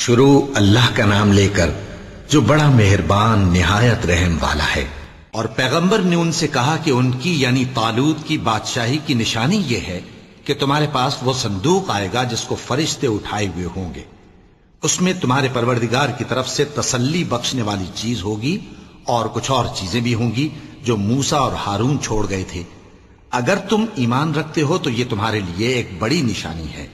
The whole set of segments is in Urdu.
شروع اللہ کا نام لے کر جو بڑا مہربان نہایت رحم والا ہے۔ اور پیغمبر نے ان سے کہا کہ ان کی یعنی طالوت کی بادشاہی کی نشانی یہ ہے کہ تمہارے پاس وہ صندوق آئے گا جس کو فرشتے اٹھائے ہوئے ہوں گے، اس میں تمہارے پروردگار کی طرف سے تسلی بخشنے والی چیز ہوگی اور کچھ اور چیزیں بھی ہوں گی جو موسیٰ اور ہارون چھوڑ گئے تھے۔ اگر تم ایمان رکھتے ہو تو یہ تمہارے لیے ایک بڑی نشانی ہے۔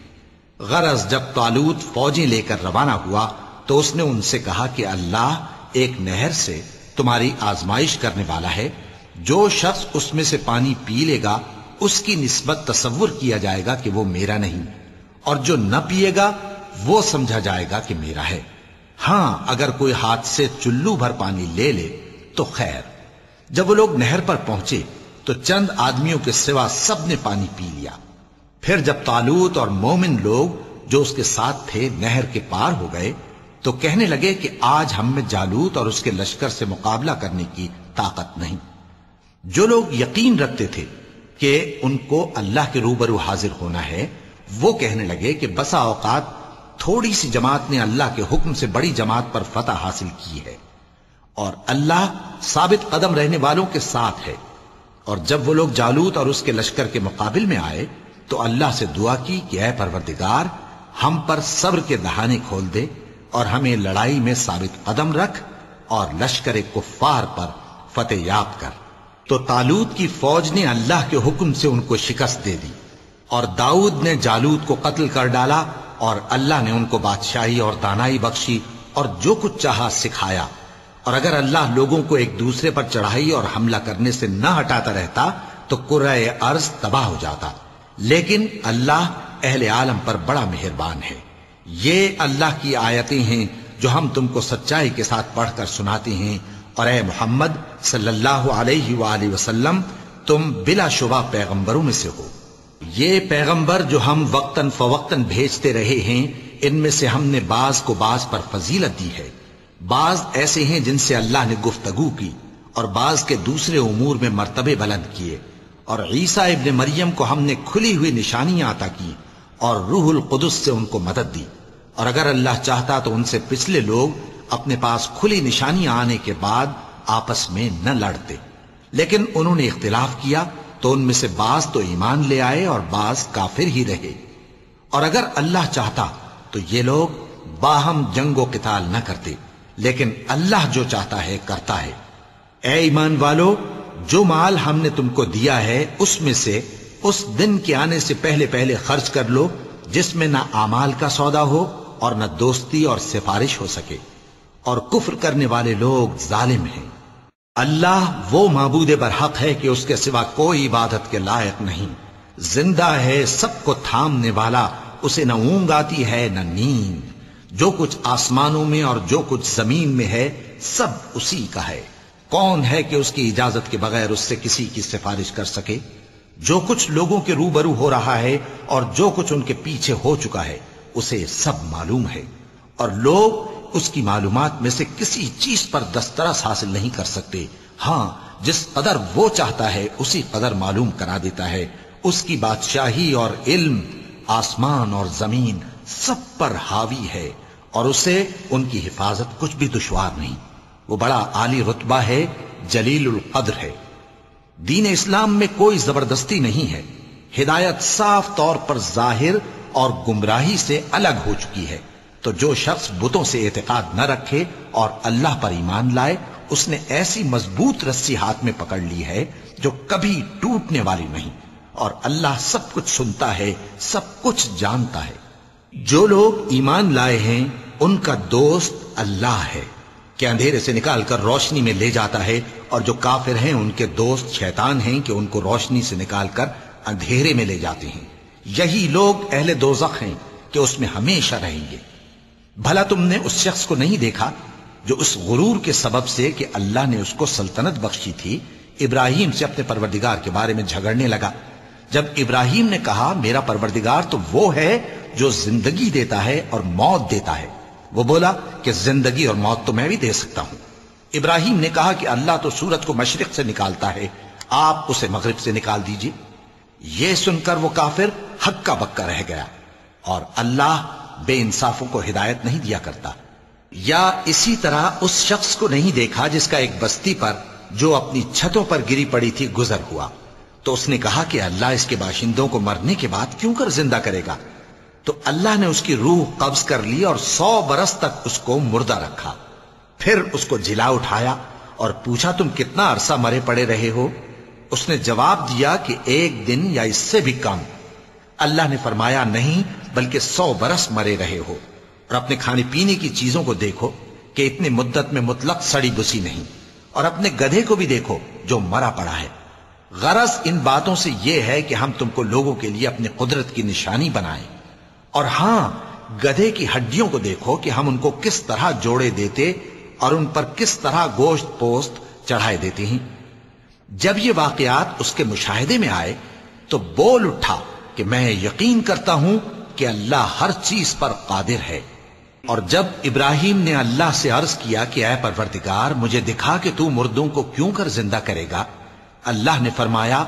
غرض جب طالوت فوجیں لے کر روانہ ہوا تو اس نے ان سے کہا کہ اللہ ایک نہر سے تمہاری آزمائش کرنے والا ہے، جو شخص اس میں سے پانی پی لے گا اس کی نسبت تصور کیا جائے گا کہ وہ میرا نہیں، اور جو نہ پیے گا وہ سمجھا جائے گا کہ میرا ہے۔ ہاں اگر کوئی ہاتھ سے چلو بھر پانی لے لے تو خیر۔ جب وہ لوگ نہر پر پہنچے تو چند آدمیوں کے سوا سب نے پانی پی لیا۔ پھر جب طالوت اور مومن لوگ جو اس کے ساتھ تھے نہر کے پار ہو گئے تو کہنے لگے کہ آج ہم میں جالوت اور اس کے لشکر سے مقابلہ کرنے کی طاقت نہیں۔ جو لوگ یقین رکھتے تھے کہ ان کو اللہ کے روبرو حاضر ہونا ہے وہ کہنے لگے کہ بسا اوقات تھوڑی سی جماعت نے اللہ کے حکم سے بڑی جماعت پر فتح حاصل کی ہے، اور اللہ ثابت قدم رہنے والوں کے ساتھ ہے۔ اور جب وہ لوگ جالوت اور اس کے لشکر کے مقابل میں آئے تو اللہ سے دعا کی کہ اے پروردگار ہم پر صبر کے دہانے کھول دے اور ہمیں لڑائی میں ثابت قدم رکھ اور لشکر کفار پر فتح یاب کر۔ تو طالوت کی فوج نے اللہ کے حکم سے ان کو شکست دے دی، اور داؤد نے جالوت کو قتل کر ڈالا، اور اللہ نے ان کو بادشاہی اور دانائی بخشی اور جو کچھ چاہا سکھایا۔ اور اگر اللہ لوگوں کو ایک دوسرے پر چڑھائی اور حملہ کرنے سے نہ ہٹاتا رہتا تو کرۂ ارض تباہ ہو جاتا، لیکن اللہ اہل عالم پر بڑا مہربان ہے۔ یہ اللہ کی آیتیں ہیں جو ہم تم کو سچائی کے ساتھ پڑھ کر سناتے ہیں، اور اے محمد صلی اللہ علیہ وآلہ وسلم تم بلا شبہ پیغمبروں میں سے ہو۔ یہ پیغمبر جو ہم وقتاً فوقتاً بھیجتے رہے ہیں ان میں سے ہم نے بعض کو بعض پر فضیلت دی ہے۔ بعض ایسے ہیں جن سے اللہ نے گفتگو کی، اور بعض کے دوسرے امور میں مرتبے بلند کیے، اور عیسیٰ ابن مریم کو ہم نے کھلی ہوئی نشانیاں عطا کی اور روح القدس سے ان کو مدد دی۔ اور اگر اللہ چاہتا تو ان سے پچھلے لوگ اپنے پاس کھلی نشانیاں آنے کے بعد آپس میں نہ لڑتے، لیکن انہوں نے اختلاف کیا تو ان میں سے بعض تو ایمان لے آئے اور بعض کافر ہی رہے۔ اور اگر اللہ چاہتا تو یہ لوگ باہم جنگ و قتال نہ کرتے، لیکن اللہ جو چاہتا ہے کرتا ہے۔ اے ایمان والو، جو مال ہم نے تم کو دیا ہے اس میں سے اس دن کے آنے سے پہلے پہلے خرچ کر لو جس میں نہ اعمال کا سودا ہو اور نہ دوستی اور سفارش ہو سکے، اور کفر کرنے والے لوگ ظالم ہیں۔ اللہ وہ معبود برحق ہے کہ اس کے سوا کوئی عبادت کے لائق نہیں، زندہ ہے، سب کو تھامنے والا، اسے نہ اونگ آتی ہے نہ نیند۔ جو کچھ آسمانوں میں اور جو کچھ زمین میں ہے سب اسی کا ہے۔ کون ہے کہ اس کی اجازت کے بغیر اس سے کسی کی سفارش کر سکے؟ جو کچھ لوگوں کے روبرو ہو رہا ہے اور جو کچھ ان کے پیچھے ہو چکا ہے اسے سب معلوم ہے، اور لوگ اس کی معلومات میں سے کسی چیز پر دسترس حاصل نہیں کر سکتے۔ ہاں جس قدر وہ چاہتا ہے اسی قدر معلوم کرا دیتا ہے۔ اس کی بادشاہی اور علم آسمان اور زمین سب پر حاوی ہے، اور اسے ان کی حفاظت کچھ بھی دشوار نہیں۔ وہ بڑا عالی رتبہ ہے، جلیل القدر ہے۔ دین اسلام میں کوئی زبردستی نہیں ہے، ہدایت صاف طور پر ظاہر اور گمراہی سے الگ ہو چکی ہے۔ تو جو شخص بتوں سے اعتقاد نہ رکھے اور اللہ پر ایمان لائے اس نے ایسی مضبوط رسی ہاتھ میں پکڑ لی ہے جو کبھی ٹوٹنے والی نہیں، اور اللہ سب کچھ سنتا ہے، سب کچھ جانتا ہے۔ جو لوگ ایمان لائے ہیں ان کا دوست اللہ ہے کہ اندھیرے سے نکال کر روشنی میں لے جاتا ہے، اور جو کافر ہیں ان کے دوست شیطان ہیں کہ ان کو روشنی سے نکال کر اندھیرے میں لے جاتے ہیں۔ یہی لوگ اہل دوزخ ہیں کہ اس میں ہمیشہ رہیں گے۔ بھلا تم نے اس شخص کو نہیں دیکھا جو اس غرور کے سبب سے کہ اللہ نے اس کو سلطنت بخشی تھی ابراہیم سے اپنے پروردگار کے بارے میں جھگڑنے لگا؟ جب ابراہیم نے کہا میرا پروردگار تو وہ ہے جو زندگی دیتا ہے اور موت دیتا ہے، وہ بولا کہ زندگی اور موت تو میں بھی دے سکتا ہوں۔ ابراہیم نے کہا کہ اللہ تو سورج کو مشرق سے نکالتا ہے، آپ اسے مغرب سے نکال دیجئے۔ یہ سن کر وہ کافر ہکا بکا رہ گیا، اور اللہ بے انصافوں کو ہدایت نہیں دیا کرتا۔ یا اسی طرح اس شخص کو نہیں دیکھا جس کا ایک بستی پر جو اپنی چھتوں پر گری پڑی تھی گزر ہوا، تو اس نے کہا کہ اللہ اس کے باشندوں کو مرنے کے بعد کیوں کر زندہ کرے گا؟ تو اللہ نے اس کی روح قبض کر لی اور 100 برس تک اس کو مردہ رکھا۔ پھر اس کو جلا اٹھایا اور پوچھا تم کتنا عرصہ مرے پڑے رہے ہو؟ اس نے جواب دیا کہ 1 دن یا اس سے بھی کم۔ اللہ نے فرمایا نہیں بلکہ 100 برس مرے رہے ہو، اور اپنے کھانے پینے کی چیزوں کو دیکھو کہ اتنی مدت میں مطلق سڑی بسی نہیں، اور اپنے گدھے کو بھی دیکھو جو مرا پڑا ہے۔ غرض ان باتوں سے یہ ہے کہ ہم تم کو لوگوں کے لیے اپنی قدرت کی نشانی بنائیں۔ اور ہاں، گدھے کی ہڈیوں کو دیکھو کہ ہم ان کو کس طرح جوڑے دیتے اور ان پر کس طرح گوشت پوست چڑھائے دیتے ہیں۔ جب یہ واقعات اس کے مشاہدے میں آئے تو بول اٹھا کہ میں یقین کرتا ہوں کہ اللہ ہر چیز پر قادر ہے۔ اور جب ابراہیم نے اللہ سے عرض کیا کہ اے پروردگار مجھے دکھا کہ تو مردوں کو کیوں کر زندہ کرے گا، اللہ نے فرمایا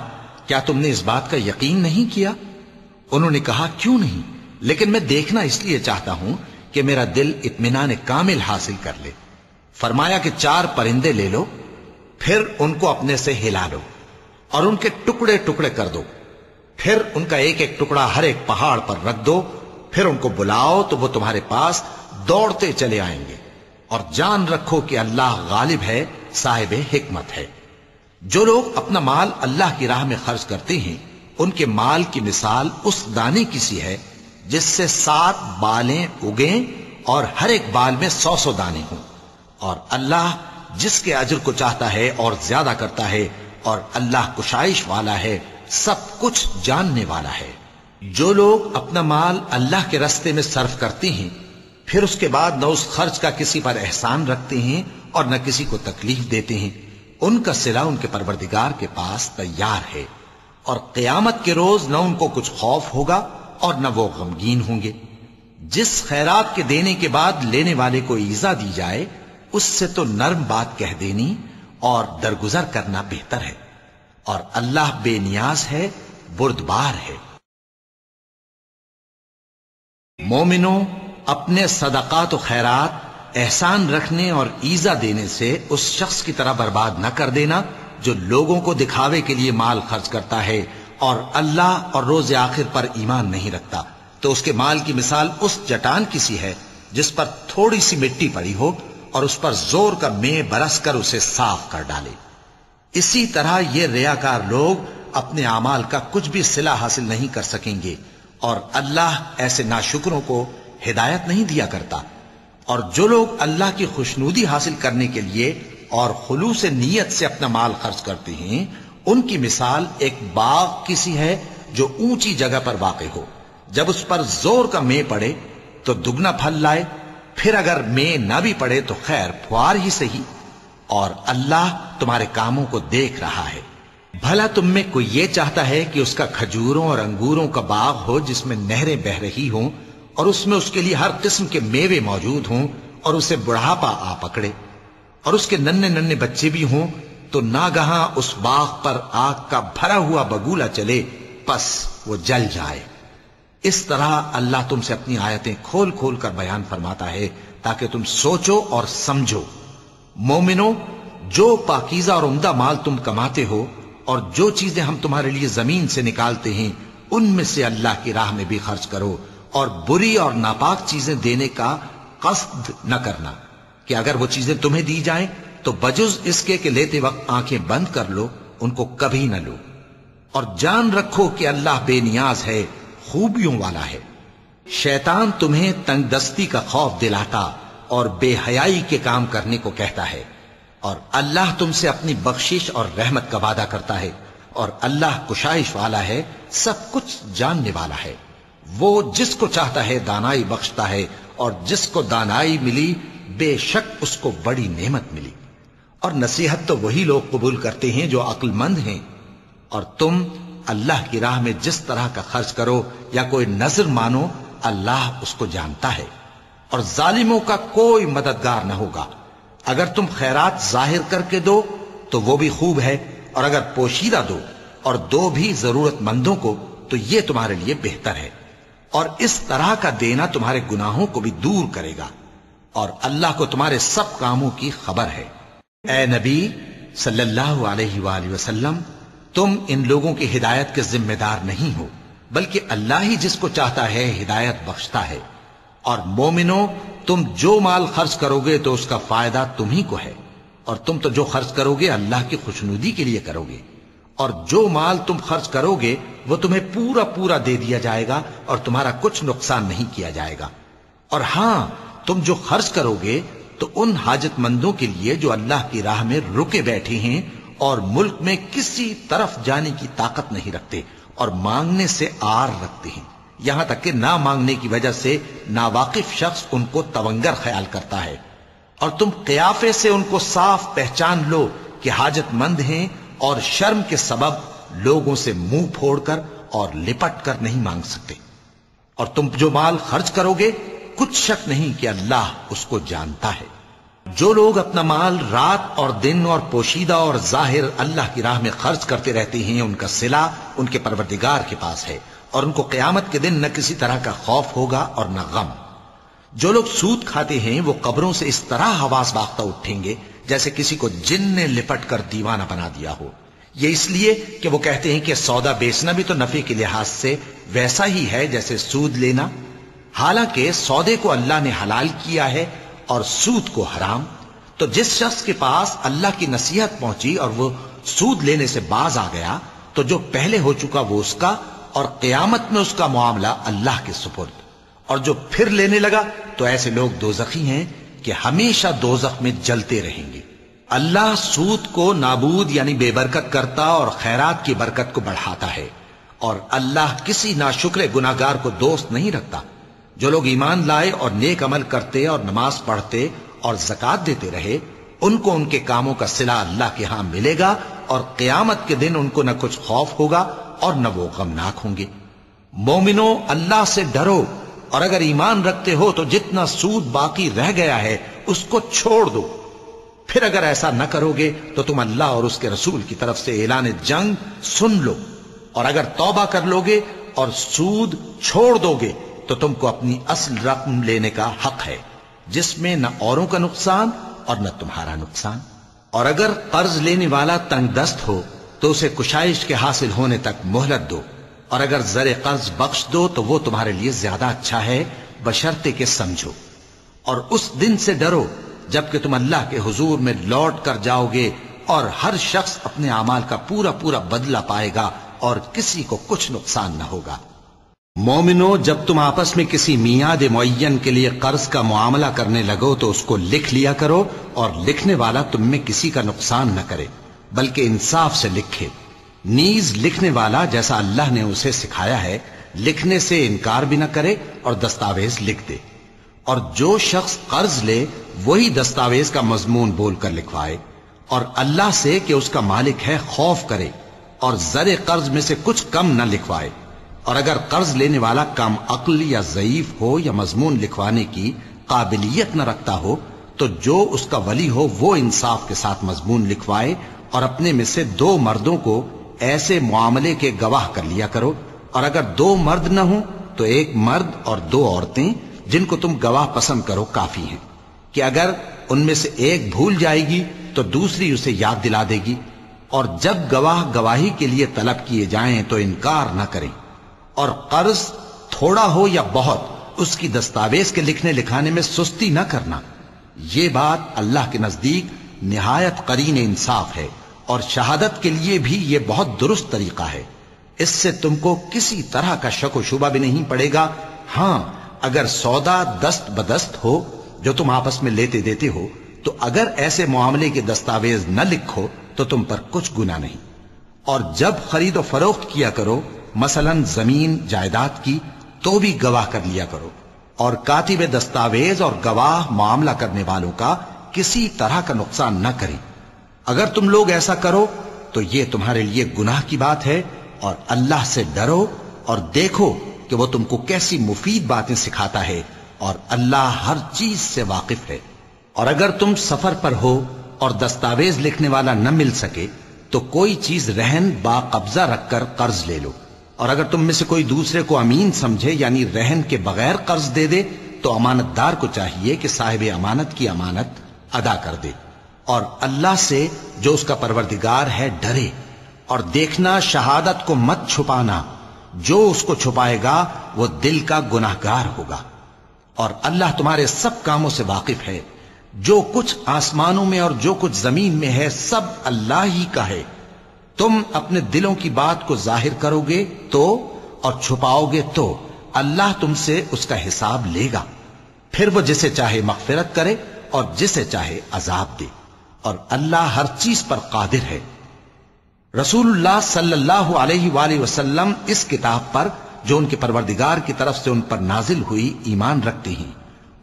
کیا تم نے اس بات کا یقین نہیں کیا؟ انہوں نے کہا کیوں نہیں، لیکن میں دیکھنا اس لیے چاہتا ہوں کہ میرا دل اطمینان کامل حاصل کر لے۔ فرمایا کہ 4 پرندے لے لو، پھر ان کو اپنے سے ہلا لو اور ان کے ٹکڑے ٹکڑے کر دو، پھر ان کا ایک ایک ٹکڑا ہر ایک پہاڑ پر رکھ دو، پھر ان کو بلاؤ تو وہ تمہارے پاس دوڑتے چلے آئیں گے، اور جان رکھو کہ اللہ غالب ہے، صاحب حکمت ہے۔ جو لوگ اپنا مال اللہ کی راہ میں خرچ کرتے ہیں ان کے مال کی مثال اس دانے کی سی ہے جس سے 7 بالیں اگیں اور ہر ایک بال میں 100 دانے ہوں، اور اللہ جس کے اجر کو چاہتا ہے اور زیادہ کرتا ہے، اور اللہ کشائش والا ہے، سب کچھ جاننے والا ہے۔ جو لوگ اپنا مال اللہ کے راستے میں صرف کرتے ہیں پھر اس کے بعد نہ اس خرچ کا کسی پر احسان رکھتے ہیں اور نہ کسی کو تکلیف دیتے ہیں، ان کا صلہ ان کے پروردگار کے پاس تیار ہے، اور قیامت کے روز نہ ان کو کچھ خوف ہوگا اور نہ وہ غمگین ہوں گے۔ جس خیرات کے دینے کے بعد لینے والے کو ایذا دی جائے اس سے تو نرم بات کہہ دینی اور درگزر کرنا بہتر ہے، اور اللہ بے نیاز ہے، بردبار ہے۔ مومنوں، اپنے صدقات و خیرات احسان رکھنے اور ایذا دینے سے اس شخص کی طرح برباد نہ کر دینا جو لوگوں کو دکھاوے کے لیے مال خرچ کرتا ہے اور اللہ اور روز آخر پر ایمان نہیں رکھتا، تو اس کے مال کی مثال اس چٹان کی سی ہے جس پر تھوڑی سی مٹی پڑی ہو اور اس پر زور کا مے برس کر اسے صاف کر ڈالے۔ اسی طرح یہ ریاکار لوگ اپنے اعمال کا کچھ بھی صلہ حاصل نہیں کر سکیں گے، اور اللہ ایسے ناشکروں کو ہدایت نہیں دیا کرتا۔ اور جو لوگ اللہ کی خوشنودی حاصل کرنے کے لیے اور خلوص نیت سے اپنا مال خرچ کرتے ہیں ان کی مثال ایک باغ کی سی ہے جو اونچی جگہ پر واقع ہو، جب اس پر زور کا مے پڑے تو دگنا پھل لائے، پھر اگر مے نہ بھی پڑے تو خیر پھوار ہی صحیح، اور اللہ تمہارے کاموں کو دیکھ رہا ہے۔ بھلا تم میں کوئی یہ چاہتا ہے کہ اس کا کھجوروں اور انگوروں کا باغ ہو جس میں نہریں بہ رہی ہوں اور اس میں اس کے لیے ہر قسم کے میوے موجود ہوں، اور اسے بڑھاپا آ پکڑے اور اس کے ننھے ننھے بچے بھی ہوں، تو ناگہاں اس باغ پر آگ کا بھرا ہوا بگولا چلے، پس وہ جل جائے۔ اس طرح اللہ تم سے اپنی آیتیں کھول کھول کر بیان فرماتا ہے تاکہ تم سوچو اور سمجھو۔ مومنوں، جو پاکیزہ اور عمدہ مال تم کماتے ہو اور جو چیزیں ہم تمہارے لیے زمین سے نکالتے ہیں ان میں سے اللہ کی راہ میں بھی خرچ کرو، اور بری اور ناپاک چیزیں دینے کا قصد نہ کرنا کہ اگر وہ چیزیں تمہیں دی جائیں تو بجز اس کے کہ لیتے وقت آنکھیں بند کر لو، ان کو کبھی نہ لو، اور جان رکھو کہ اللہ بے نیاز ہے، خوبیوں والا ہے۔ شیطان تمہیں تنگ دستی کا خوف دلاتا اور بے حیائی کے کام کرنے کو کہتا ہے، اور اللہ تم سے اپنی بخشش اور رحمت کا وعدہ کرتا ہے، اور اللہ کشائش والا ہے، سب کچھ جاننے والا ہے۔ وہ جس کو چاہتا ہے دانائی بخشتا ہے، اور جس کو دانائی ملی بے شک اس کو بڑی نعمت ملی۔ اور نصیحت تو وہی لوگ قبول کرتے ہیں جو عقل مند ہیں، اور تم اللہ کی راہ میں جس طرح کا خرچ کرو یا کوئی نذر مانو اللہ اس کو جانتا ہے، اور ظالموں کا کوئی مددگار نہ ہوگا۔ اگر تم خیرات ظاہر کر کے دو تو وہ بھی خوب ہے، اور اگر پوشیدہ دو اور دو بھی ضرورت مندوں کو تو یہ تمہارے لیے بہتر ہے۔ اور اس طرح کا دینا تمہارے گناہوں کو بھی دور کرے گا، اور اللہ کو تمہارے سب کاموں کی خبر ہے۔ اے نبی صلی اللہ علیہ وآلہ وسلم، تم ان لوگوں کی ہدایت کے ذمہ دار نہیں ہو، بلکہ اللہ ہی جس کو چاہتا ہے ہدایت بخشتا ہے۔ اور مومنو، تم جو مال خرچ کرو گے تو اس کا فائدہ تمہیں کو ہے، اور تم تو جو خرچ کرو گے اللہ کی خوشنودی کے لیے کرو گے، اور جو مال تم خرچ کرو گے وہ تمہیں پورا پورا دے دیا جائے گا اور تمہارا کچھ نقصان نہیں کیا جائے گا۔ اور ہاں، تم جو خرچ کرو گے تو ان حاجت مندوں کے لیے جو اللہ کی راہ میں رکے بیٹھے ہیں اور ملک میں کسی طرف جانے کی طاقت نہیں رکھتے اور مانگنے سے آر رکھتے ہیں، یہاں تک کہ نہ مانگنے کی وجہ سے ناواقف شخص ان کو تونگر خیال کرتا ہے، اور تم قیافے سے ان کو صاف پہچان لو کہ حاجت مند ہیں، اور شرم کے سبب لوگوں سے منہ پھوڑ کر اور لپٹ کر نہیں مانگ سکتے۔ اور تم جو مال خرچ کرو گے کچھ شک نہیں کہ اللہ اس کو جانتا ہے۔ جو لوگ اپنا مال رات اور دن اور پوشیدہ اور ظاہر اللہ کی راہ میں خرچ کرتے رہتے ہیں، ان کا صلہ ان کے پروردگار کے پاس ہے، اور ان کو قیامت کے دن نہ کسی طرح کا خوف ہوگا اور نہ غم۔ جو لوگ سود کھاتے ہیں وہ قبروں سے اس طرح حواس باختہ اٹھیں گے جیسے کسی کو جن نے لپٹ کر دیوانہ بنا دیا ہو، یہ اس لیے کہ وہ کہتے ہیں کہ سودا بیچنا بھی تو نفع کے لحاظ سے ویسا ہی ہے جیسے سود لینا، حالانکہ سودے کو اللہ نے حلال کیا ہے اور سود کو حرام۔ تو جس شخص کے پاس اللہ کی نصیحت پہنچی اور وہ سود لینے سے باز آ گیا تو جو پہلے ہو چکا وہ اس کا، اور قیامت میں اس کا معاملہ اللہ کے سپرد۔ اور جو پھر لینے لگا تو ایسے لوگ دوزخی ہیں کہ ہمیشہ دوزخ میں جلتے رہیں گے۔ اللہ سود کو نابود یعنی بے برکت کرتا اور خیرات کی برکت کو بڑھاتا ہے، اور اللہ کسی ناشکر گناہگار کو دوست نہیں رکھتا۔ جو لوگ ایمان لائے اور نیک عمل کرتے اور نماز پڑھتے اور زکوٰۃ دیتے رہے، ان کو ان کے کاموں کا صلہ اللہ کے ہاں ملے گا، اور قیامت کے دن ان کو نہ کچھ خوف ہوگا اور نہ وہ غمناک ہوں گے۔ مومنو، اللہ سے ڈرو، اور اگر ایمان رکھتے ہو تو جتنا سود باقی رہ گیا ہے اس کو چھوڑ دو۔ پھر اگر ایسا نہ کرو گے تو تم اللہ اور اس کے رسول کی طرف سے اعلان جنگ سن لو، اور اگر توبہ کر لو گے اور سود چھوڑ دو گے تو تم کو اپنی اصل رقم لینے کا حق ہے، جس میں نہ اوروں کا نقصان اور نہ تمہارا نقصان۔ اور اگر قرض لینے والا تنگ دست ہو تو اسے کشائش کے حاصل ہونے تک مہلت دو، اور اگر زر قرض بخش دو تو وہ تمہارے لیے زیادہ اچھا ہے، بشرطے کہ سمجھو۔ اور اس دن سے ڈرو جبکہ تم اللہ کے حضور میں لوٹ کر جاؤ گے، اور ہر شخص اپنے اعمال کا پورا پورا بدلہ پائے گا اور کسی کو کچھ نقصان نہ ہوگا۔ مومنو، جب تم آپس میں کسی میعاد معین کے لیے قرض کا معاملہ کرنے لگو تو اس کو لکھ لیا کرو، اور لکھنے والا تم میں کسی کا نقصان نہ کرے بلکہ انصاف سے لکھے۔ نیز لکھنے والا جیسا اللہ نے اسے سکھایا ہے لکھنے سے انکار بھی نہ کرے اور دستاویز لکھ دے۔ اور جو شخص قرض لے وہی دستاویز کا مضمون بول کر لکھوائے، اور اللہ سے کہ اس کا مالک ہے خوف کرے، اور زر قرض میں سے کچھ کم نہ لکھوائے۔ اور اگر قرض لینے والا کم عقل یا ضعیف ہو یا مضمون لکھوانے کی قابلیت نہ رکھتا ہو تو جو اس کا ولی ہو وہ انصاف کے ساتھ مضمون لکھوائے، اور اپنے میں سے 2 مردوں کو ایسے معاملے کے گواہ کر لیا کرو، اور اگر 2 مرد نہ ہوں تو 1 مرد اور 2 عورتیں جن کو تم گواہ پسند کرو کافی ہیں، کہ اگر ان میں سے ایک بھول جائے گی تو دوسری اسے یاد دلا دے گی۔ اور جب گواہ گواہی کے لیے طلب کیے جائیں تو انکار نہ کریں۔ اور قرض تھوڑا ہو یا بہت اس کی دستاویز کے لکھنے لکھانے میں سستی نہ کرنا، یہ بات اللہ کے نزدیک نہایت قرین انصاف ہے، اور شہادت کے لیے بھی یہ بہت درست طریقہ ہے۔ اس سے تم کو کسی طرح کا شک و شبہ بھی نہیں پڑے گا۔ ہاں، اگر سودا دست بدست ہو جو تم آپس میں لیتے دیتے ہو تو اگر ایسے معاملے کے دستاویز نہ لکھو تو تم پر کچھ گناہ نہیں۔ اور جب خرید و فروخت کیا کرو، مثلا زمین جائیداد کی، تو بھی گواہ کر لیا کرو، اور کاتب دستاویز اور گواہ معاملہ کرنے والوں کا کسی طرح کا نقصان نہ کریں۔ اگر تم لوگ ایسا کرو تو یہ تمہارے لیے گناہ کی بات ہے، اور اللہ سے ڈرو اور دیکھو کہ وہ تم کو کیسی مفید باتیں سکھاتا ہے، اور اللہ ہر چیز سے واقف ہے۔ اور اگر تم سفر پر ہو اور دستاویز لکھنے والا نہ مل سکے تو کوئی چیز رہن با قبضہ رکھ کر قرض لے لو، اور اگر تم میں سے کوئی دوسرے کو امین سمجھے یعنی رہن کے بغیر قرض دے دے تو امانت دار کو چاہیے کہ صاحب امانت کی امانت ادا کر دے، اور اللہ سے جو اس کا پروردگار ہے ڈرے، اور دیکھنا شہادت کو مت چھپانا، جو اس کو چھپائے گا وہ دل کا گناہگار ہوگا، اور اللہ تمہارے سب کاموں سے واقف ہے، جو کچھ آسمانوں میں اور جو کچھ زمین میں ہے سب اللہ ہی کا ہے۔ تم اپنے دلوں کی بات کو ظاہر کرو گے تو اور چھپاؤ گے تو اللہ تم سے اس کا حساب لے گا، پھر وہ جسے چاہے مغفرت کرے اور جسے چاہے عذاب دے، اور اللہ ہر چیز پر قادر ہے۔ رسول اللہ صلی اللہ علیہ وآلہ وسلم اس کتاب پر جو ان کے پروردگار کی طرف سے ان پر نازل ہوئی ایمان رکھتے ہیں،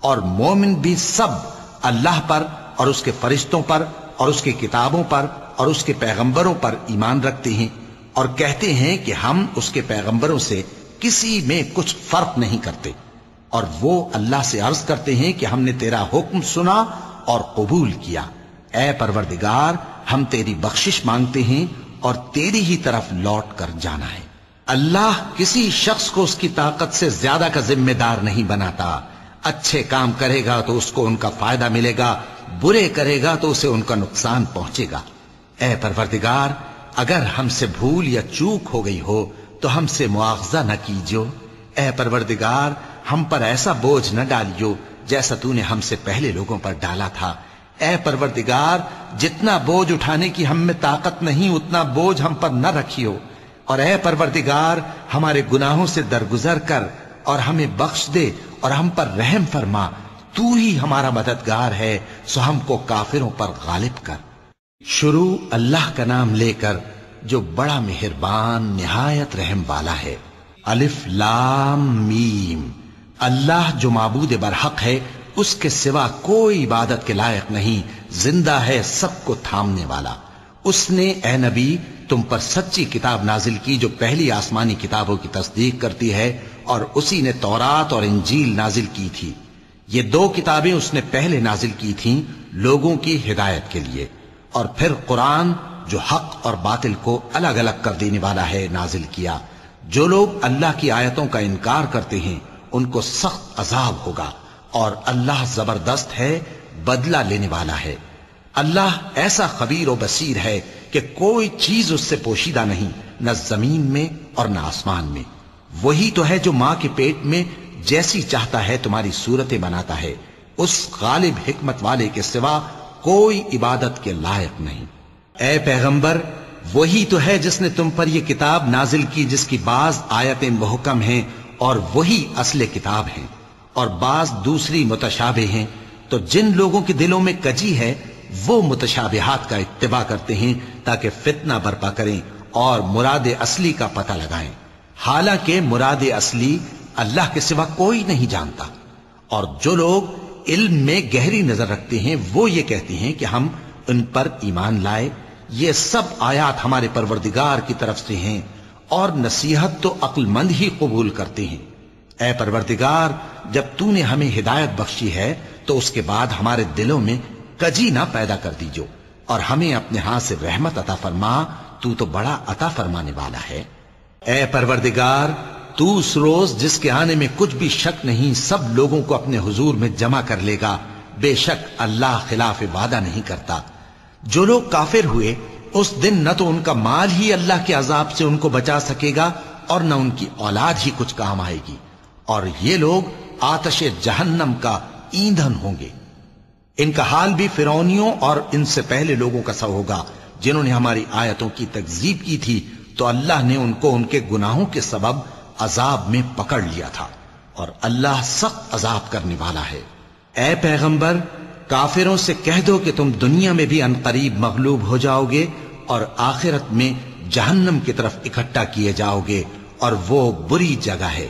اور مومن بھی سب اللہ پر اور اس کے فرشتوں پر اور اس کی کتابوں پر اور اس کے پیغمبروں پر ایمان رکھتے ہیں، اور کہتے ہیں کہ ہم اس کے پیغمبروں سے کسی میں کچھ فرق نہیں کرتے، اور وہ اللہ سے عرض کرتے ہیں کہ ہم نے تیرا حکم سنا اور قبول کیا، اے پروردگار ہم تیری بخشش مانگتے ہیں اور تیری ہی طرف لوٹ کر جانا ہے۔ اللہ کسی شخص کو اس کی طاقت سے زیادہ کا ذمہ دار نہیں بناتا، اچھے کام کرے گا تو اس کو ان کا فائدہ ملے گا، برے کرے گا تو اسے ان کا نقصان پہنچے گا۔ اے پروردگار اگر ہم سے بھول یا چوک ہو گئی ہو تو ہم سے مواخذہ نہ کیجو، اے پروردگار ہم پر ایسا بوجھ نہ ڈالیو جیسا تو نے ہم سے پہلے لوگوں پر ڈالا تھا، اے پروردگار جتنا بوجھ اٹھانے کی ہم میں طاقت نہیں اتنا بوجھ ہم پر نہ رکھیو، اور اے پروردگار ہمارے گناہوں سے درگزر کر اور ہمیں بخش دے اور ہم پر رحم فرما، تو ہی ہمارا مددگار ہے، سو ہم کو کافروں پر غالب کر۔ شروع اللہ کا نام لے کر جو بڑا مہربان نہایت رحم والا ہے۔ الف لام میم، اللہ جو معبود برحق ہے اس کے سوا کوئی عبادت کے لائق نہیں، زندہ ہے سب کو تھامنے والا۔ اس نے اے نبی تم پر سچی کتاب نازل کی جو پہلی آسمانی کتابوں کی تصدیق کرتی ہے، اور اسی نے تورات اور انجیل نازل کی تھی۔ یہ دو کتابیں اس نے پہلے نازل کی تھیں لوگوں کی ہدایت کے لیے، اور پھر قرآن جو حق اور باطل کو الگ الگ کر دینے والا ہے نازل کیا۔ جو لوگ اللہ کی آیتوں کا انکار کرتے ہیں ان کو سخت عذاب ہوگا، اور اللہ زبردست ہے، بدلہ لینے والا ہے۔ اللہ ایسا خبیر و بصیر ہے کہ کوئی چیز اس سے پوشیدہ نہیں، نہ زمین میں اور نہ آسمان میں۔ وہی تو ہے جو ماں کے پیٹ میں جیسی چاہتا ہے تمہاری صورتیں بناتا ہے، اس غالب حکمت والے کے سوا کوئی عبادت کے لائق نہیں۔ اے پیغمبر وہی تو ہے جس نے تم پر یہ کتاب نازل کی جس کی بعض آیتیں محکم ہیں اور وہی اصل کتاب ہیں، اور بعض دوسری متشابہ ہیں، تو جن لوگوں کے دلوں میں کجی ہے وہ متشابہات کا اتباع کرتے ہیں تاکہ فتنہ برپا کریں اور مراد اصلی کا پتہ لگائیں، حالانکہ مراد اصلی اللہ کے سوا کوئی نہیں جانتا۔ اور جو لوگ علم میں گہری نظر رکھتے ہیں وہ یہ کہتے ہیں کہ ہم ان پر ایمان لائے، یہ سب آیات ہمارے پروردگار کی طرف سے ہیں، اور نصیحت تو عقل مند ہی قبول کرتے ہیں۔ اے پروردگار جب تو نے ہمیں ہدایت بخشی ہے تو اس کے بعد ہمارے دلوں میں کجی نہ پیدا کر دیجو، اور ہمیں اپنے ہاتھ سے رحمت عطا فرما، تو بڑا عطا فرمانے والا ہے۔ اے پروردگار تو اس روز جس کے آنے میں کچھ بھی شک نہیں سب لوگوں کو اپنے حضور میں جمع کر لے گا، بے شک اللہ خلاف وعدہ نہیں کرتا۔ جو لوگ کافر ہوئے اس دن نہ تو ان کا مال ہی اللہ کے عذاب سے ان کو بچا سکے گا اور نہ ان کی اولاد ہی کچھ کام آئے گی، اور یہ لوگ آتش جہنم کا ایندھن ہوں گے۔ ان کا حال بھی فرعونیوں اور ان سے پہلے لوگوں کا سا ہوگا جنہوں نے ہماری آیتوں کی تکذیب کی تھی، تو اللہ نے ان کو ان کے گناہوں کے سبب عذاب میں پکڑ لیا تھا، اور اللہ سخت عذاب کرنے والا ہے۔ اے پیغمبر کافروں سے کہہ دو کہ تم دنیا میں بھی عنقریب مغلوب ہو جاؤ گے اور آخرت میں جہنم کی طرف اکٹھا کیے جاؤ گے، اور وہ بری جگہ ہے۔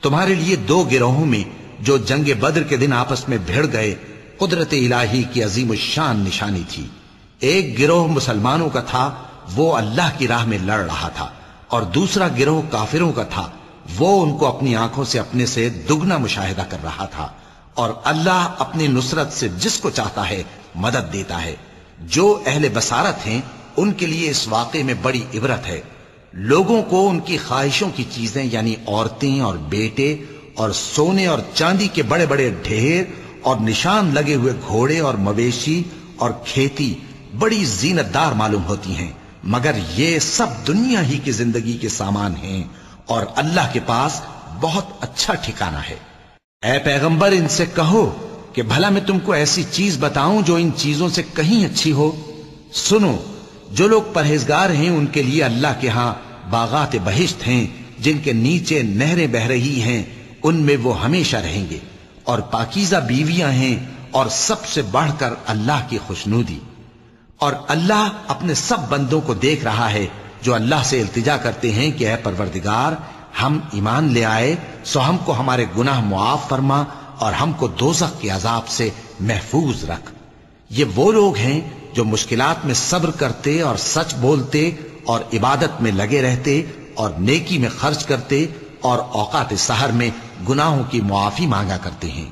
تمہارے لیے دو گروہوں میں جو جنگ بدر کے دن آپس میں بھڑ گئے قدرت الہی کی عظیم الشان نشانی تھی۔ ایک گروہ مسلمانوں کا تھا، وہ اللہ کی راہ میں لڑ رہا تھا، اور دوسرا گروہ کافروں کا تھا، وہ ان کو اپنی آنکھوں سے اپنے سے دگنا مشاہدہ کر رہا تھا۔ اور اللہ اپنی نصرت سے جس کو چاہتا ہے مدد دیتا ہے۔ جو اہل بصارت ہیں ان کے لیے اس واقعے میں بڑی عبرت ہے۔ لوگوں کو ان کی خواہشوں کی چیزیں یعنی عورتیں اور بیٹے اور سونے اور چاندی کے بڑے بڑے ڈھیر اور نشان لگے ہوئے گھوڑے اور مویشی اور کھیتی بڑی زینت دار معلوم ہوتی ہیں، مگر یہ سب دنیا ہی کی زندگی کے سامان ہیں اور اللہ کے پاس بہت اچھا ٹھکانہ ہے۔ اے پیغمبر ان سے کہو کہ بھلا میں تم کو ایسی چیز بتاؤں جو ان چیزوں سے کہیں اچھی ہو؟ سنو، جو لوگ پرہیزگار ہیں ان کے لیے اللہ کے ہاں باغات بہشت ہیں جن کے نیچے نہریں بہ رہی ہیں، ان میں وہ ہمیشہ رہیں گے، اور پاکیزہ بیویاں ہیں، اور سب سے بڑھ کر اللہ کی خوشنودی۔ اور اللہ اپنے سب بندوں کو دیکھ رہا ہے جو اللہ سے التجا کرتے ہیں کہ اے پروردگار، ہم ایمان لے آئے سو ہم کو ہمارے گناہ معاف فرما اور ہم کو دوزخ کے عذاب سے محفوظ رکھ۔ یہ وہ لوگ ہیں جو مشکلات میں صبر کرتے اور سچ بولتے اور عبادت میں لگے رہتے اور نیکی میں خرچ کرتے اور اوقات سحر میں گناہوں کی معافی مانگا کرتے ہیں۔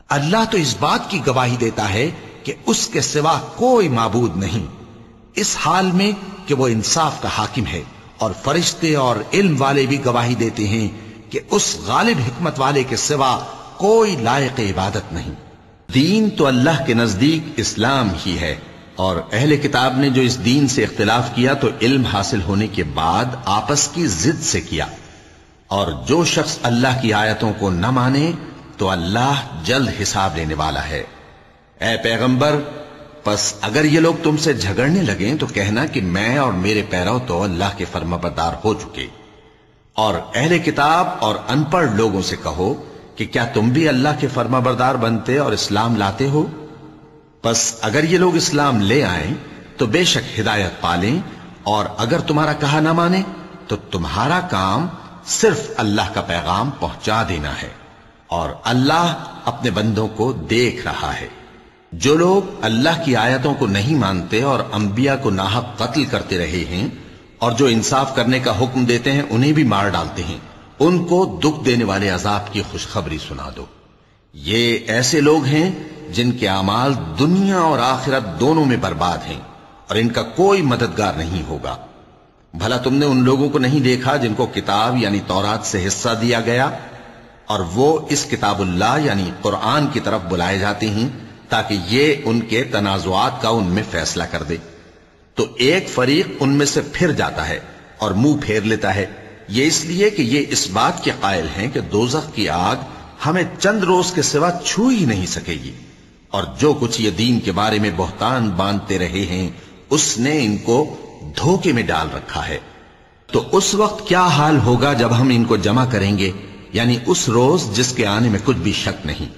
اللہ تو اس بات کی گواہی دیتا ہے کہ اس کے سوا کوئی معبود نہیں، اس حال میں کہ وہ انصاف کا حاکم ہے، اور فرشتے اور علم والے بھی گواہی دیتے ہیں کہ اس غالب حکمت والے کے سوا کوئی لائق عبادت نہیں۔ دین تو اللہ کے نزدیک اسلام ہی ہے، اور اہل کتاب نے جو اس دین سے اختلاف کیا تو علم حاصل ہونے کے بعد آپس کی ضد سے کیا، اور جو شخص اللہ کی آیتوں کو نہ مانے تو اللہ جلد حساب لینے والا ہے۔ اے پیغمبر، پس اگر یہ لوگ تم سے جھگڑنے لگیں تو کہنا کہ میں اور میرے پیرو تو اللہ کے فرمانبردار ہو چکے، اور اہل کتاب اور ان پڑھ لوگوں سے کہو کہ کیا تم بھی اللہ کے فرمانبردار بنتے اور اسلام لاتے ہو؟ پس اگر یہ لوگ اسلام لے آئیں تو بے شک ہدایت پالیں، اور اگر تمہارا کہا نہ مانے تو تمہارا کام صرف اللہ کا پیغام پہنچا دینا ہے، اور اللہ اپنے بندوں کو دیکھ رہا ہے۔ جو لوگ اللہ کی آیتوں کو نہیں مانتے اور انبیاء کو ناحق قتل کرتے رہے ہیں، اور جو انصاف کرنے کا حکم دیتے ہیں انہیں بھی مار ڈالتے ہیں، ان کو دکھ دینے والے عذاب کی خوشخبری سنا دو۔ یہ ایسے لوگ ہیں جن کے اعمال دنیا اور آخرت دونوں میں برباد ہیں، اور ان کا کوئی مددگار نہیں ہوگا۔ بھلا تم نے ان لوگوں کو نہیں دیکھا جن کو کتاب یعنی تورات سے حصہ دیا گیا، اور وہ اس کتاب اللہ یعنی قرآن کی طرف بلائے جاتے ہیں تاکہ یہ ان کے تنازعات کا ان میں فیصلہ کر دے، تو ایک فریق ان میں سے پھر جاتا ہے اور منہ پھیر لیتا ہے، یہ اس لیے کہ یہ اس بات کے قائل ہیں کہ دوزخ کی آگ ہمیں چند روز کے سوا چھو ہی نہیں سکے گی، اور جو کچھ یہ دین کے بارے میں بہتان باندھتے رہے ہیں اس نے ان کو دھوکے میں ڈال رکھا ہے۔ تو اس وقت کیا حال ہوگا جب ہم ان کو جمع کریں گے، یعنی اس روز جس کے آنے میں کچھ بھی شک نہیں،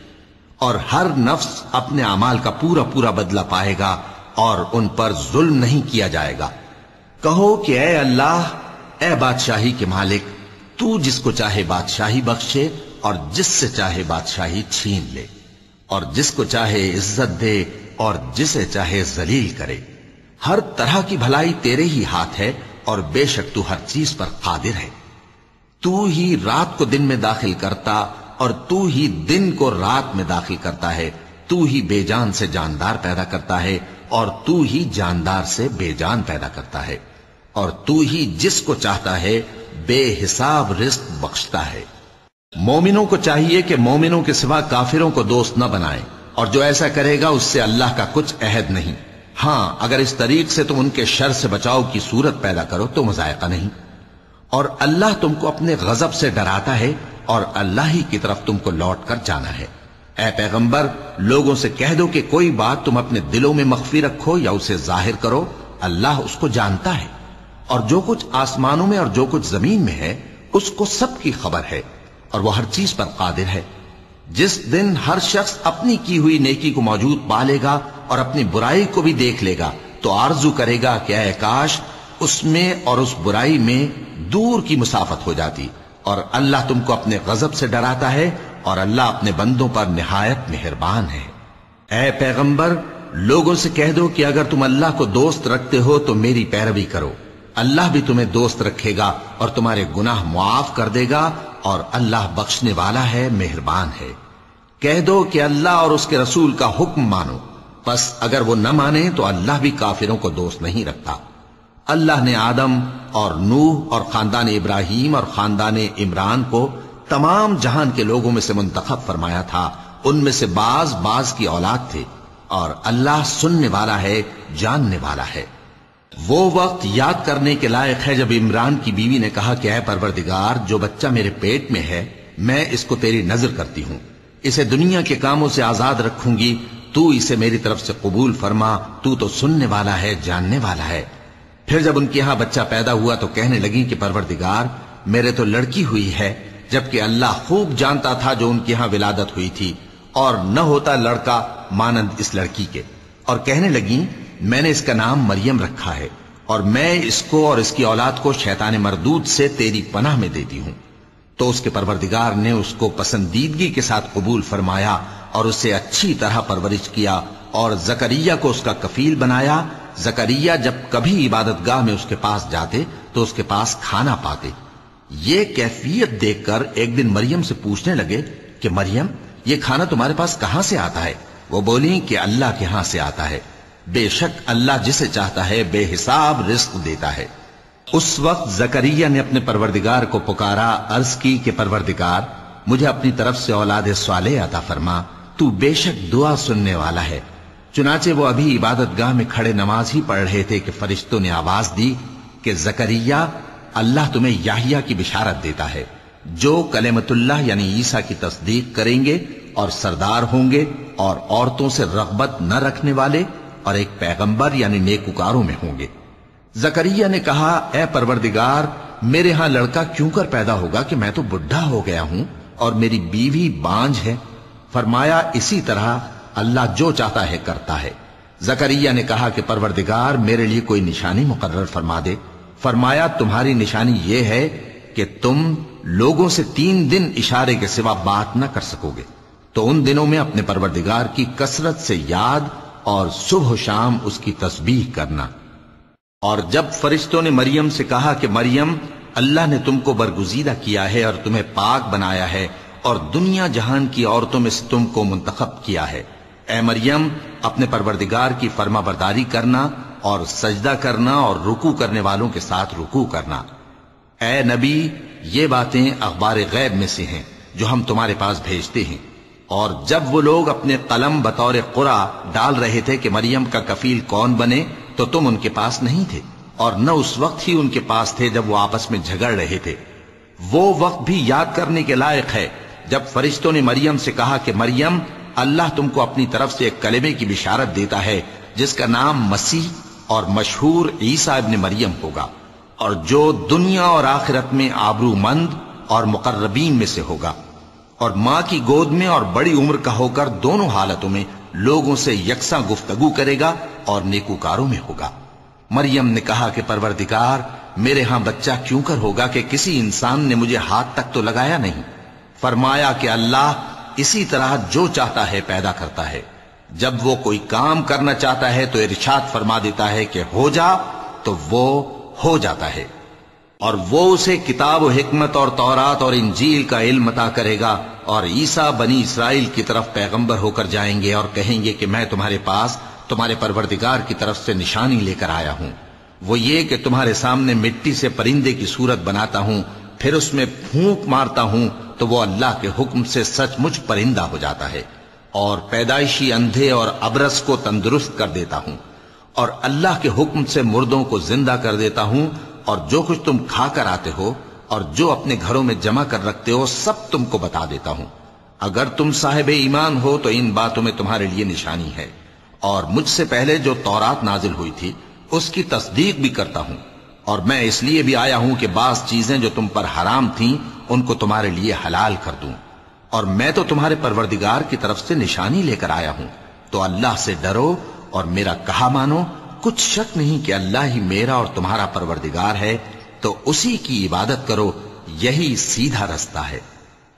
اور ہر نفس اپنے اعمال کا پورا پورا بدلہ پائے گا اور ان پر ظلم نہیں کیا جائے گا۔ کہو کہ اے اللہ، اے بادشاہی کے مالک، تو جس کو چاہے بادشاہی بخشے اور جس سے چاہے بادشاہی چھین لے، اور جس کو چاہے عزت دے اور جسے چاہے ذلیل کرے۔ ہر طرح کی بھلائی تیرے ہی ہاتھ ہے، اور بے شک تو ہر چیز پر قادر ہے۔ تو ہی رات کو دن میں داخل کرتا اور تو ہی دن کو رات میں داخل کرتا ہے، تو ہی بے جان سے جاندار پیدا کرتا ہے اور تو ہی جاندار سے بے جان پیدا کرتا ہے، اور تو ہی جس کو چاہتا ہے بے حساب رزق بخشتا ہے۔ مومنوں کو چاہیے کہ مومنوں کے سوا کافروں کو دوست نہ بنائیں، اور جو ایسا کرے گا اس سے اللہ کا کچھ عہد نہیں۔ ہاں، اگر اس طریق سے تم ان کے شر سے بچاؤ کی صورت پیدا کرو تو مذائقہ نہیں۔ اور اللہ تم کو اپنے غضب سے ڈراتا ہے، اور اللہ ہی کی طرف تم کو لوٹ کر جانا ہے۔ اے پیغمبر، لوگوں سے کہہ دو کہ کوئی بات تم اپنے دلوں میں مخفی رکھو یا اسے ظاہر کرو، اللہ اس کو جانتا ہے، اور جو کچھ آسمانوں میں اور جو کچھ زمین میں ہے اس کو سب کی خبر ہے، اور وہ ہر چیز پر قادر ہے۔ جس دن ہر شخص اپنی کی ہوئی نیکی کو موجود پا لے گا اور اپنی برائی کو بھی دیکھ لے گا تو آرزو کرے گا کہ اے کاش اس میں اور اس برائی میں دور کی مسافت ہو جاتی، اور اللہ تم کو اپنے غضب سے ڈراتا ہے، اور اللہ اپنے بندوں پر نہایت مہربان ہے۔ اے پیغمبر، لوگوں سے کہہ دو کہ اگر تم اللہ کو دوست رکھتے ہو تو میری پیروی کرو، اللہ بھی تمہیں دوست رکھے گا اور تمہارے گناہ معاف کر دے گا، اور اللہ بخشنے والا ہے، مہربان ہے۔ کہہ دو کہ اللہ اور اس کے رسول کا حکم مانو، پس اگر وہ نہ مانے تو اللہ بھی کافروں کو دوست نہیں رکھتا۔ اللہ نے آدم اور نوح اور خاندان ابراہیم اور خاندان عمران کو تمام جہان کے لوگوں میں سے منتخب فرمایا تھا، ان میں سے بعض بعض کی اولاد تھے، اور اللہ سننے والا ہے، جاننے والا ہے۔ وہ وقت یاد کرنے کے لائق ہے جب عمران کی بیوی نے کہا کہ اے پروردگار، جو بچہ میرے پیٹ میں ہے میں اس کو تیری نذر کرتی ہوں، اسے دنیا کے کاموں سے آزاد رکھوں گی، تو اسے میری طرف سے قبول فرما، تو سننے والا ہے، جاننے والا ہے۔ پھر جب ان کے ہاں بچہ پیدا ہوا تو کہنے لگی کہ پروردگار، میرے تو لڑکی ہوئی ہے، جبکہ اللہ خوب جانتا تھا جو ان کے ہاں ولادت ہوئی تھی، اور نہ ہوتا لڑکا مانند اس لڑکی کے۔ اور کہنے لگیں میں نے اس کا نام مریم رکھا ہے، اور میں اس کو اور اس کی اولاد کو شیطان مردود سے تیری پناہ میں دیتی ہوں۔ تو اس کے پروردگار نے اس کو پسندیدگی کے ساتھ قبول فرمایا اور اسے اچھی طرح پرورش کیا، اور زکریا کو اس کا کفیل بنایا۔ زکریا جب کبھی عبادت گاہ میں اس کے پاس جاتے تو اس کے پاس کھانا پاتے۔ یہ کیفیت دیکھ کر ایک دن مریم سے پوچھنے لگے کہ مریم، یہ کھانا تمہارے پاس کہاں سے آتا ہے؟ وہ بولی کہ اللہ کے ہاں سے آتا ہے، بے شک اللہ جسے چاہتا ہے بے حساب رزق دیتا ہے۔ اس وقت زکریا نے اپنے پروردگار کو پکارا، عرض کی کہ پروردگار، مجھے اپنی طرف سے اولاد صالح عطا فرما، تو بے شک دعا سننے والا ہے۔ چنانچہ وہ ابھی عبادت گاہ میں کھڑے نماز ہی پڑھ رہے تھے کہ فرشتوں نے آواز دی کہ زکریا، اللہ تمہیں یحییٰ کی بشارت دیتا ہے، جو کلمۃ اللہ یعنی عیسیٰ کی تصدیق کریں گے اور سردار ہوں گے اور عورتوں سے رغبت نہ رکھنے والے اور ایک پیغمبر یعنی نیکوکاروں میں ہوں گے۔ زکریا نے کہا، اے پروردگار، میرے ہاں لڑکا کیوں کر پیدا ہوگا کہ میں تو بڈھا ہو گیا ہوں اور میری بیوی بانجھ ہے؟ فرمایا، اسی طرح اللہ جو چاہتا ہے کرتا ہے۔ زکریا نے کہا کہ پروردگار، میرے لیے کوئی نشانی مقرر فرما دے۔ فرمایا، تمہاری نشانی یہ ہے کہ تم لوگوں سے 3 دن اشارے کے سوا بات نہ کر سکو گے، تو ان دنوں میں اپنے پروردگار کی کثرت سے یاد اور صبح و شام اس کی تسبیح کرنا۔ اور جب فرشتوں نے مریم سے کہا کہ مریم، اللہ نے تم کو برگزیدہ کیا ہے اور تمہیں پاک بنایا ہے اور دنیا جہان کی عورتوں میں سے تم کو منتخب کیا ہے، اے مریم، اپنے پروردگار کی فرما برداری کرنا اور سجدہ کرنا اور رکوع کرنے والوں کے ساتھ رکوع کرنا۔ اے نبی، یہ باتیں اخبار غیب میں سے ہیں جو ہم تمہارے پاس بھیجتے ہیں۔ اور جب وہ لوگ اپنے قلم بطور قرعہ ڈال رہے تھے کہ مریم کا کفیل کون بنے، تو تم ان کے پاس نہیں تھے، اور نہ اس وقت ہی ان کے پاس تھے جب وہ آپس میں جھگڑ رہے تھے۔ وہ وقت بھی یاد کرنے کے لائق ہے جب فرشتوں نے مریم سے کہا کہ مریم، اللہ تم کو اپنی طرف سے ایک کلمے کی بشارت دیتا ہے جس کا نام مسیح اور مشہور عیسیٰ ابن مریم ہوگا، اور جو دنیا اور آخرت میں آبرو مند اور مقربین میں سے ہوگا، اور ماں کی گود میں اور بڑی عمر کا ہو کر دونوں حالتوں میں لوگوں سے یکساں گفتگو کرے گا اور نیکوکاروں میں ہوگا۔ مریم نے کہا کہ پروردگار، میرے ہاں بچہ کیوں کر ہوگا کہ کسی انسان نے مجھے ہاتھ تک تو لگایا نہیں؟ فرمایا کہ اللہ اسی طرح جو چاہتا ہے پیدا کرتا ہے، جب وہ کوئی کام کرنا چاہتا ہے تو ارشاد فرما دیتا ہے کہ ہو جا، تو وہ ہو جاتا ہے۔ اور وہ اسے کتاب و حکمت اور تورات اور انجیل کا علم عطا کرے گا، اور عیسیٰ بنی اسرائیل کی طرف پیغمبر ہو کر جائیں گے اور کہیں گے کہ میں تمہارے پاس تمہارے پروردگار کی طرف سے نشانی لے کر آیا ہوں، وہ یہ کہ تمہارے سامنے مٹی سے پرندے کی صورت بناتا ہوں، پھر اس میں پھونک مارتا ہوں تو وہ اللہ کے حکم سے سچ مچ پرندہ ہو جاتا ہے، اور پیدائشی اندھے اور ابرص کو تندرست کر دیتا ہوں، اور اللہ کے حکم سے مردوں کو زندہ کر دیتا ہوں، اور جو کچھ تم کھا کر آتے ہو اور جو اپنے گھروں میں جمع کر رکھتے ہو سب تم کو بتا دیتا ہوں۔ اگر تم صاحب ایمان ہو تو ان باتوں میں تمہارے لیے نشانی ہے، اور مجھ سے پہلے جو تورات نازل ہوئی تھی اس کی تصدیق بھی کرتا ہوں، اور میں اس لیے بھی آیا ہوں کہ بعض چیزیں جو تم پر حرام تھیں ان کو تمہارے لیے حلال کر دوں، اور میں تو تمہارے پروردگار کی طرف سے نشانی لے کر آیا ہوں، تو اللہ سے ڈرو اور میرا کہا مانو۔ کچھ شک نہیں کہ اللہ ہی میرا اور تمہارا پروردگار ہے، تو اسی کی عبادت کرو، یہی سیدھا رستہ ہے۔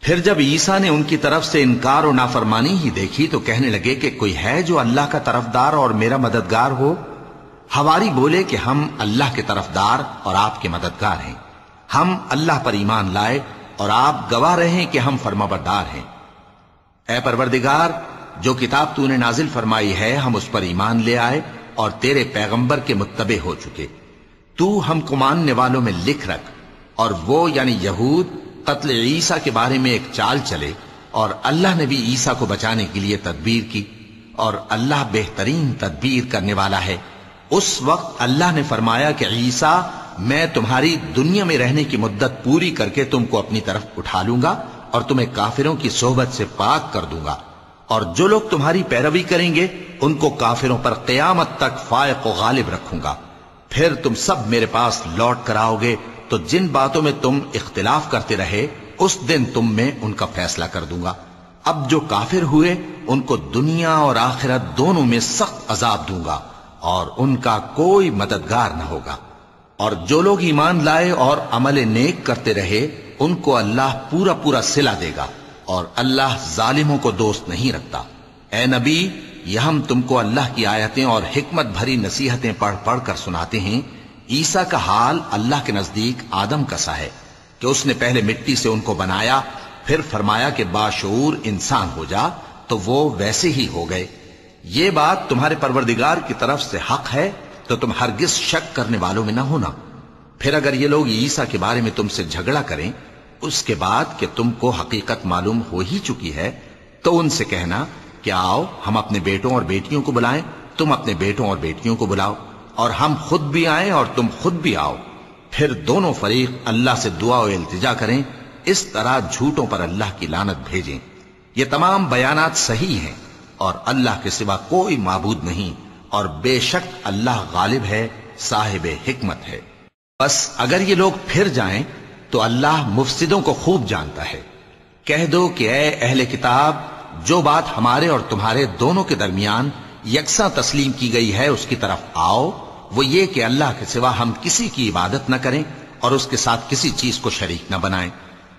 پھر جب عیسیٰ نے ان کی طرف سے انکار و نافرمانی ہی دیکھی تو کہنے لگے کہ کوئی ہے جو اللہ کا طرفدار اور میرا مددگار ہو؟ حواری بولے کہ ہم اللہ کے طرفدار اور آپ کے مددگار ہیں، ہم اللہ پر ایمان لائے اور آپ گواہ رہیں کہ ہم فرمانبردار ہیں۔ اے پروردگار، جو کتاب تو نے نازل فرمائی ہے ہم اس پر ایمان لے آئے اور تیرے پیغمبر کے متبع ہو چکے۔ تو ہم کو ماننے والوں میں لکھ رکھ، اور وہ یعنی یہود قتل عیسیٰ کے بارے میں ایک چال چلے، اور اللہ نے بھی عیسیٰ کو بچانے کے لیے تدبیر کی، اور اللہ بہترین تدبیر کرنے والا ہے۔ اس وقت اللہ نے فرمایا کہ عیسیٰ، میں تمہاری دنیا میں رہنے کی مدت پوری کر کے تم کو اپنی طرف اٹھا لوں گا اور تمہیں کافروں کی صحبت سے پاک کر دوں گا، اور جو لوگ تمہاری پیروی کریں گے ان کو کافروں پر قیامت تک فائق و غالب رکھوں گا۔ پھر تم سب میرے پاس لوٹ کر آؤ گے تو جن باتوں میں تم اختلاف کرتے رہے اس دن تم میں ان کا فیصلہ کر دوں گا۔ اب جو کافر ہوئے ان کو دنیا اور آخرت دونوں میں سخت عذاب دوں گا، اور ان کا کوئی مددگار نہ ہوگا۔ اور جو لوگ ایمان لائے اور عمل نیک کرتے رہے ان کو اللہ پورا پورا صلہ دے گا، اور اللہ ظالموں کو دوست نہیں رکھتا۔ اے نبی، یہ ہم تم کو اللہ کی آیتیں اور حکمت بھری نصیحتیں پڑھ پڑھ کر سناتے ہیں۔ عیسیٰ کا حال اللہ کے نزدیک آدم کا سا ہے کہ اس نے پہلے مٹی سے ان کو بنایا، پھر فرمایا کہ باشعور انسان ہو جا، تو وہ ویسے ہی ہو گئے۔ یہ بات تمہارے پروردگار کی طرف سے حق ہے، تو تم ہرگز شک کرنے والوں میں نہ ہونا۔ پھر اگر یہ لوگ عیسیٰ کے بارے میں تم سے جھگڑا کریں اس کے بعد کہ تم کو حقیقت معلوم ہو ہی چکی ہے، تو ان سے کہنا کہ آؤ ہم اپنے بیٹوں اور بیٹیوں کو بلائیں، تم اپنے بیٹوں اور بیٹیوں کو بلاؤ، اور ہم خود بھی آئیں اور تم خود بھی آؤ، پھر دونوں فریق اللہ سے دعا و التجا کریں، اس طرح جھوٹوں پر اللہ کی لعنت بھیجیں۔ یہ تمام بیانات صحیح ہیں، اور اللہ کے سوا کوئی معبود نہیں، اور بے شک اللہ غالب ہے، صاحب حکمت ہے۔ بس اگر یہ لوگ پھر جائیں تو اللہ مفسدوں کو خوب جانتا ہے۔ کہہ دو کہ اے اہل کتاب، جو بات ہمارے اور تمہارے دونوں کے درمیان یکساں تسلیم کی گئی ہے اس کی طرف آؤ، وہ یہ کہ اللہ کے سوا ہم کسی کی عبادت نہ کریں اور اس کے ساتھ کسی چیز کو شریک نہ بنائیں،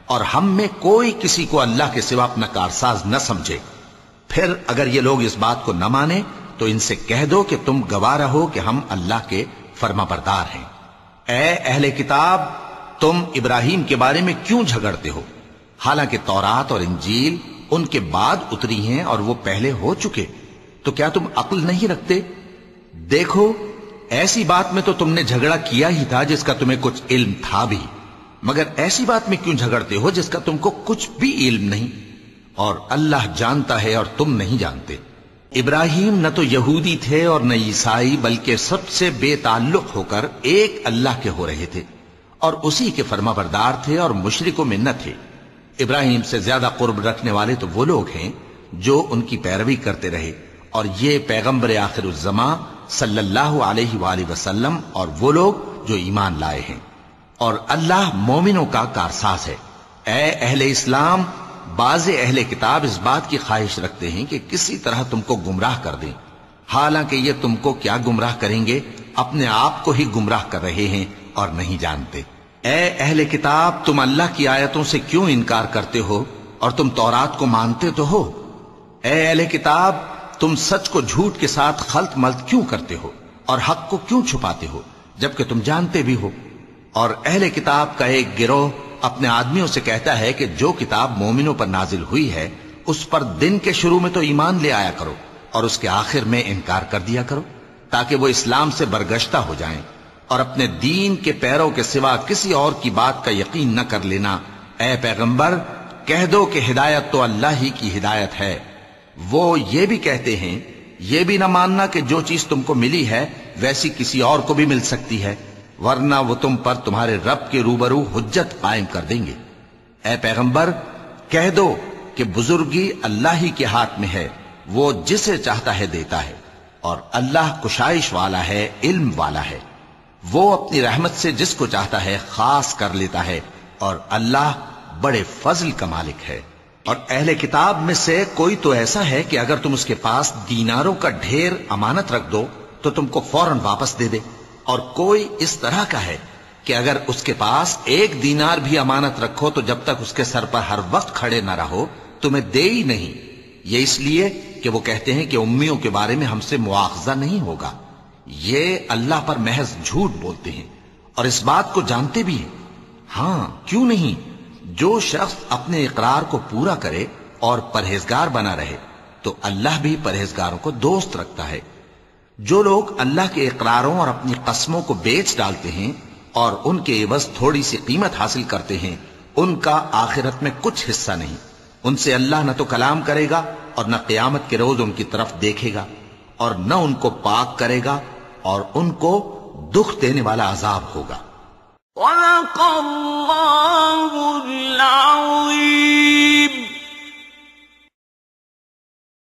اور ہم میں کوئی کسی کو اللہ کے سوا اپنا کارساز نہ سمجھے۔ پھر اگر یہ لوگ اس بات کو نہ مانیں تو ان سے کہہ دو کہ تم گواہ رہو کہ ہم اللہ کے فرما بردار ہیں۔ اے اہل کتاب، تم ابراہیم کے بارے میں کیوں جھگڑتے ہو؟ حالانکہ تورات اور انجیل ان کے بعد اتری ہیں اور وہ پہلے ہو چکے، تو کیا تم عقل نہیں رکھتے؟ دیکھو، ایسی بات میں تو تم نے جھگڑا کیا ہی تھا جس کا تمہیں کچھ علم تھا بھی، مگر ایسی بات میں کیوں جھگڑتے ہو جس کا تم کو کچھ بھی علم نہیں، اور اللہ جانتا ہے اور تم نہیں جانتے۔ ابراہیم نہ تو یہودی تھے اور نہ عیسائی، بلکہ سب سے بے تعلق ہو کر ایک اللہ کے ہو رہے تھے، اور اسی کے فرما بردار تھے اور مشرکوں میں نہ تھے۔ ابراہیم سے زیادہ قرب رکھنے والے تو وہ لوگ ہیں جو ان کی پیروی کرتے رہے، اور یہ پیغمبر آخر الزماں صلی اللہ علیہ وآلہ وسلم اور وہ لوگ جو ایمان لائے ہیں، اور اللہ مومنوں کا کارساز ہے۔ اے اہل اسلام، بعض اہل کتاب اس بات کی خواہش رکھتے ہیں کہ کسی طرح تم کو گمراہ کر دیں، حالانکہ یہ تم کو کیا گمراہ کریں گے، اپنے آپ کو ہی گمراہ کر رہے ہیں اور نہیں جانتے۔ اے اہل کتاب، تم اللہ کی آیتوں سے کیوں انکار کرتے ہو اور تم تورات کو مانتے تو ہو؟ اے اہل کتاب، تم سچ کو جھوٹ کے ساتھ خلط ملط کیوں کرتے ہو اور حق کو کیوں چھپاتے ہو جبکہ تم جانتے بھی ہو؟ اور اہل کتاب کا ایک گروہ اپنے آدمیوں سے کہتا ہے کہ جو کتاب مومنوں پر نازل ہوئی ہے اس پر دن کے شروع میں تو ایمان لے آیا کرو اور اس کے آخر میں انکار کر دیا کرو، تاکہ وہ اسلام سے برگشتہ ہو جائیں، اور اپنے دین کے پیروں کے سوا کسی اور کی بات کا یقین نہ کر لینا۔ اے پیغمبر، کہہ دو کہ ہدایت تو اللہ ہی کی ہدایت ہے۔ وہ یہ بھی کہتے ہیں، یہ بھی نہ ماننا کہ جو چیز تم کو ملی ہے ویسی کسی اور کو بھی مل سکتی ہے، ورنہ وہ تم پر تمہارے رب کے روبرو حجت قائم کر دیں گے۔ اے پیغمبر، کہہ دو کہ بزرگی اللہ ہی کے ہاتھ میں ہے، وہ جسے چاہتا ہے دیتا ہے، اور اللہ کشائش والا ہے، علم والا ہے، وہ اپنی رحمت سے جس کو چاہتا ہے خاص کر لیتا ہے، اور اللہ بڑے فضل کا مالک ہے۔ اور اہل کتاب میں سے کوئی تو ایسا ہے کہ اگر تم اس کے پاس دیناروں کا ڈھیر امانت رکھ دو تو تم کو فوراً واپس دے دے، اور کوئی اس طرح کا ہے کہ اگر اس کے پاس 1 دینار بھی امانت رکھو تو جب تک اس کے سر پر ہر وقت کھڑے نہ رہو تمہیں دے ہی نہیں، یہ اس لیے کہ وہ کہتے ہیں کہ امیوں کے بارے میں ہم سے مواخذہ نہیں ہوگا۔ یہ اللہ پر محض جھوٹ بولتے ہیں اور اس بات کو جانتے بھی ہیں۔ ہاں، کیوں نہیں، جو شخص اپنے اقرار کو پورا کرے اور پرہیزگار بنا رہے تو اللہ بھی پرہیزگاروں کو دوست رکھتا ہے۔ جو لوگ اللہ کے اقراروں اور اپنی قسموں کو بیچ ڈالتے ہیں اور ان کے عوض تھوڑی سی قیمت حاصل کرتے ہیں، ان کا آخرت میں کچھ حصہ نہیں۔ ان سے اللہ نہ تو کلام کرے گا اور نہ قیامت کے روز ان کی طرف دیکھے گا، اور نہ ان کو پاک کرے گا، اور ان کو دکھ دینے والا عذاب ہوگا۔ وَلَقَدْ